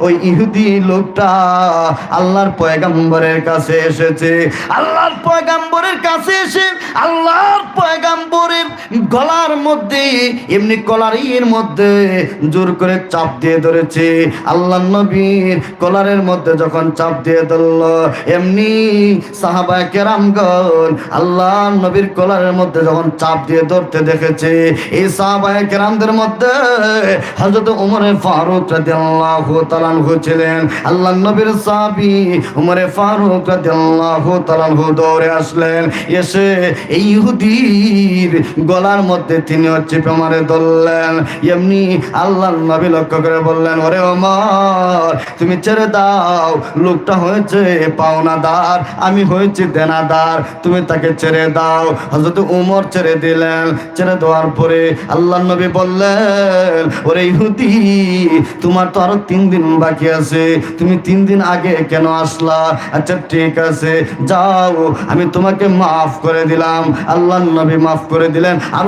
ওই ইহুদি লোকটা আল্লাহর পয়গম্বরের কাছে এসেছে। আল্লাহর পয়গম্বরের কাছে এসে আল্লাহর পয়গম্বরের গলার মধ্যে, এমনি কলারের মধ্যে জোর করে চাপ দিয়ে ধরেছে। আল্লাহ নবীর কলারের মধ্যে যখন চাপ দিয়ে ধরল, এমনি সাহাবায়ে কেরামগণ আল্লাহ নবীর কলারের মধ্যে যখন চাপ দিয়ে ধরতে দেখেছে, এই সাহাবায়ে কেরামদের মধ্যে হযরত ওমর ফারুক রাদিয়াল্লাহু তাআলা আনহু ছিলেন। আল্লাহর নবীর সাহাবী ওমর ফারুক রাদিয়াল্লাহু তাআলা আনহু দৌড়ে আসলেন। এসে এই ইহুদির গলার মধ্যে তিনি চেপে মারে ধরলেন। এমনি আল্লাহর নবী লক্ষ্য করে বললেন, ওরে ওমর, তুমি ছেড়ে দাও, লোকটা হয়েছে পাওনাদার, আমি হয়েছি দেনাদার, তুমি তাকে ছেড়ে দাও। হযরত ওমর ছেড়ে দিলেন। ছেড়ে দেওয়ার পরে আল্লাহর নবী বললেন, ওরে ইহুদি, তোমার তো আরো 3 দিন বাকি আছে, তুমি 3 দিন আগে কেন আসলা? আচ্ছা ঠিক আছে, যাও, আমি তোমাকে মাফ করে দিলাম। আল্লাহর নবী মাফ করে দিলেন।